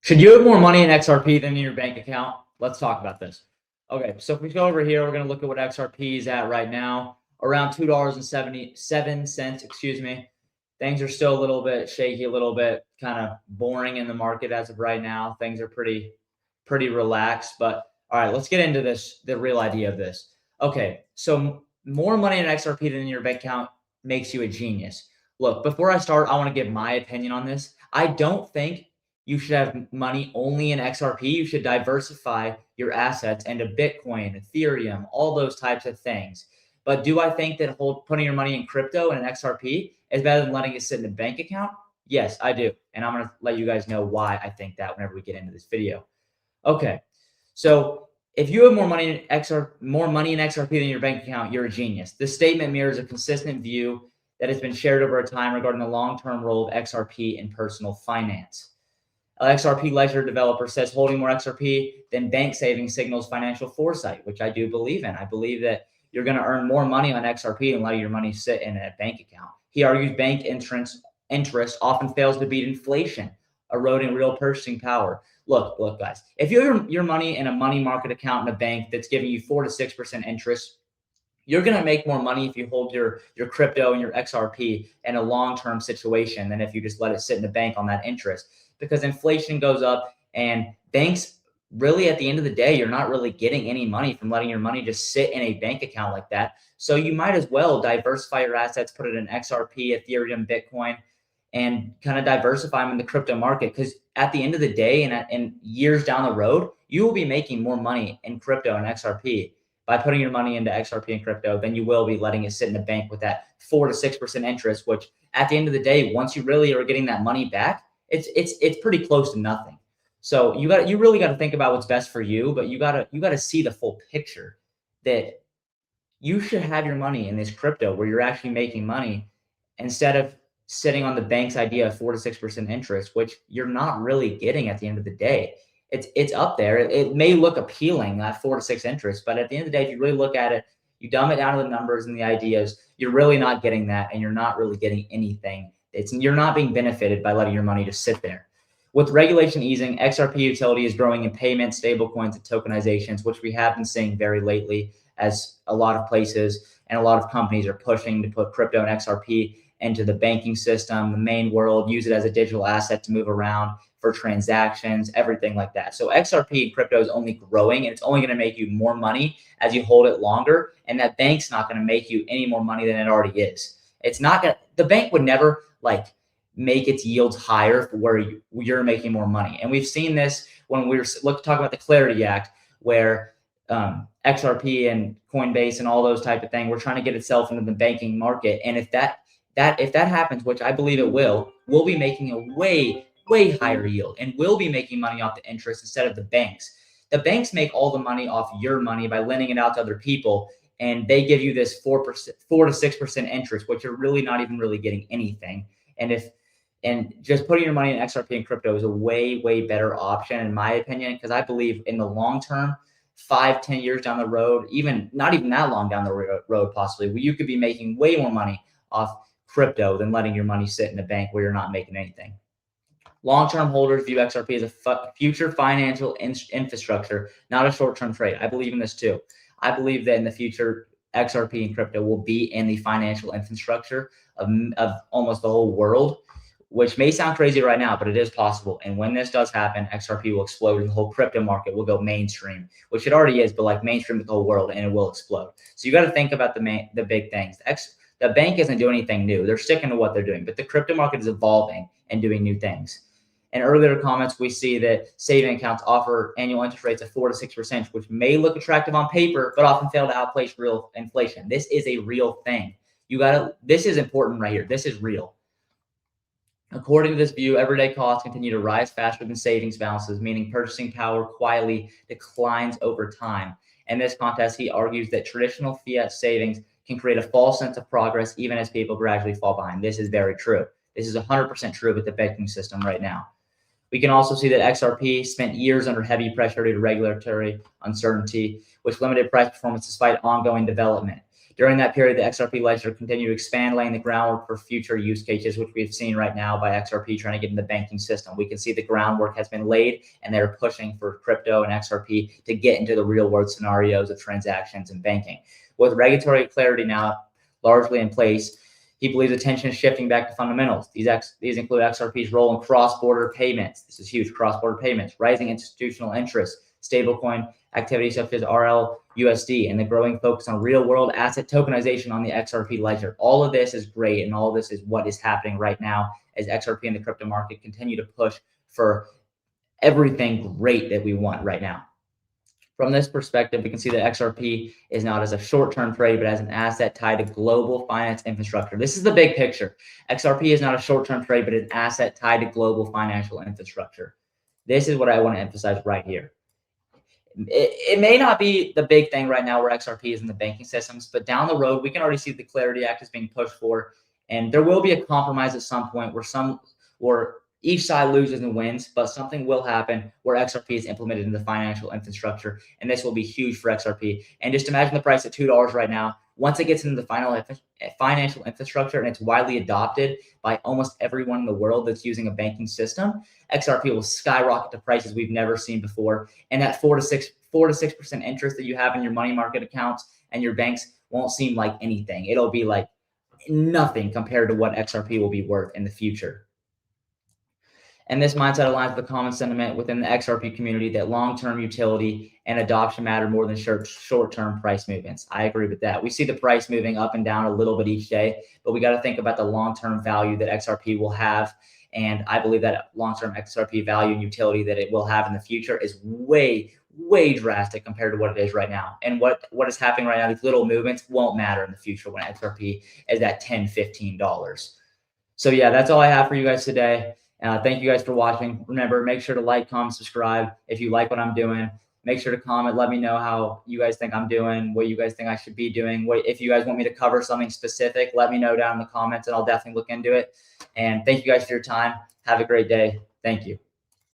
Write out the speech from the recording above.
Should you have more money in XRP than in your bank account? Let's talk about this. Okay, so if we go over here, we're going to look at what XRP is at right now, around $2.77, excuse me. Things are still a little bit shaky, a little bit kind of boring in the market as of right now. Things are pretty relaxed, but all right, let's get into this, the real idea of this. Okay, so more money in XRP than in your bank account makes you a genius. Look, before I start, I want to give my opinion on this. I don't think you should have money only in XRP. You should diversify your assets into Bitcoin, Ethereum, all those types of things. But do I think that putting your money in crypto and an XRP is better than letting it sit in a bank account? Yes, I do. And I'm going to let you guys know why I think that whenever we get into this video. Okay, so if you have more money in XRP than your bank account, you're a genius. This statement mirrors a consistent view that has been shared over time regarding the long-term role of XRP in personal finance. An XRP ledger developer says holding more XRP than bank savings signals financial foresight, which I do believe in. I believe that you're going to earn more money on XRP than letting your money sit in a bank account. He argues bank interest often fails to beat inflation, eroding real purchasing power. Look, guys, if you have your money in a money market account in a bank that's giving you 4 to 6% interest, you're going to make more money if you hold your crypto and your XRP in a long-term situation than if you just let it sit in the bank on that interest, because inflation goes up and banks really, at the end of the day, you're not really getting any money from letting your money just sit in a bank account like that. So you might as well diversify your assets, put it in XRP, Ethereum, Bitcoin, and kind of diversify them in the crypto market. Because at the end of the day and years down the road, you will be making more money in crypto and XRP by putting your money into XRP and crypto than you will be letting it sit in a bank with that 4 to 6% interest, which at the end of the day, once you really are getting that money back, it's pretty close to nothing. So you really got to think about what's best for you, but you got to see the full picture, that you should have your money in this crypto where you're actually making money instead of sitting on the bank's idea of 4 to 6% interest, which you're not really getting at the end of the day. It's up there. It may look appealing, that 4 to 6 interest, but at the end of the day, if you really look at it, you dumb it down to the numbers and the ideas, you're really not getting that, and you're not really getting anything. You're not being benefited by letting your money just sit there. With regulation easing, XRP utility is growing in payments, stablecoins, and tokenizations, which we have been seeing very lately, as a lot of places and a lot of companies are pushing to put crypto and XRP into the banking system, the main world, use it as a digital asset to move around for transactions, everything like that. So XRP and crypto is only growing, and it's only going to make you more money as you hold it longer. And that bank's not going to make you any more money than it already is. It's not going to, the bank would never make its yields higher for where you're making more money. And we've seen this when we were talking about the Clarity Act, where XRP and Coinbase and all those type of things, we're trying to get itself into the banking market. And if that happens, which I believe it will, we'll be making a way higher yield, and we'll be making money off the interest instead of the banks. The banks make all the money off your money by lending it out to other people, and they give you this 4 to 6% interest, which you're really not even really getting anything. And just putting your money in XRP and crypto is a way better option, in my opinion, because I believe in the long term, 5-10 years down the road, not even that long down the road, possibly, where you could be making way more money off crypto than letting your money sit in a bank where you're not making anything. Long-term holders view XRP as a future financial infrastructure, not a short-term trade. I believe in this too. I believe that in the future, XRP and crypto will be in the financial infrastructure of almost the whole world, which may sound crazy right now, but it is possible. And when this does happen, XRP will explode, and the whole crypto market will go mainstream, which it already is, but like mainstream to the whole world, and it will explode. So you got to think about the big things. The bank isn't doing anything new. They're sticking to what they're doing, but the crypto market is evolving and doing new things. In earlier comments, we see that saving accounts offer annual interest rates of 4 to 6%, which may look attractive on paper, but often fail to outpace real inflation. This is a real thing. This is important right here. This is real. According to this view, everyday costs continue to rise faster than savings balances, meaning purchasing power quietly declines over time. In this context, he argues that traditional fiat savings can create a false sense of progress even as people gradually fall behind. This is very true. This is 100% true with the banking system right now. We can also see that XRP spent years under heavy pressure due to regulatory uncertainty, which limited price performance despite ongoing development. During that period, the XRP ledger continued to expand, laying the groundwork for future use cases, which we've seen right now by XRP trying to get in the banking system. We can see the groundwork has been laid, and they're pushing for crypto and XRP to get into the real world scenarios of transactions and banking. With regulatory clarity now largely in place, he believes attention is shifting back to fundamentals. These include XRP's role in cross-border payments. This is huge, cross-border payments, rising institutional interest, stablecoin activities such as RLUSD, and the growing focus on real-world asset tokenization on the XRP ledger. All of this is great, and all of this is what is happening right now as XRP and the crypto market continue to push for everything great that we want right now. From this perspective, we can see that XRP is not as a short-term trade, but as an asset tied to global finance infrastructure. This is the big picture. XRP is not a short-term trade, but an asset tied to global financial infrastructure. This is what I want to emphasize right here. It may not be the big thing right now where XRP is in the banking systems, but down the road, we can already see the Clarity Act is being pushed for, and there will be a compromise at some point where each side loses and wins, but something will happen where XRP is implemented in the financial infrastructure, and this will be huge for XRP. And just imagine the price at $2 right now. Once it gets into the financial infrastructure and it's widely adopted by almost everyone in the world that's using a banking system, XRP will skyrocket to prices we've never seen before. And that 4 to 6% interest that you have in your money market accounts and your banks won't seem like anything. It'll be like nothing compared to what XRP will be worth in the future. And this mindset aligns with the common sentiment within the XRP community that long-term utility and adoption matter more than short-term price movements. I agree with that. We see the price moving up and down a little bit each day, but we got to think about the long-term value that XRP will have. And I believe that long-term XRP value and utility that it will have in the future is way, way drastic compared to what it is right now. And what is happening right now, these little movements won't matter in the future when XRP is at $10, $15. So yeah, that's all I have for you guys today. Thank you guys for watching. Remember, make sure to like, comment, subscribe. If you like what I'm doing, make sure to comment. Let me know how you guys think I'm doing, what you guys think I should be doing. If you guys want me to cover something specific, let me know down in the comments and I'll definitely look into it. And thank you guys for your time. Have a great day. Thank you.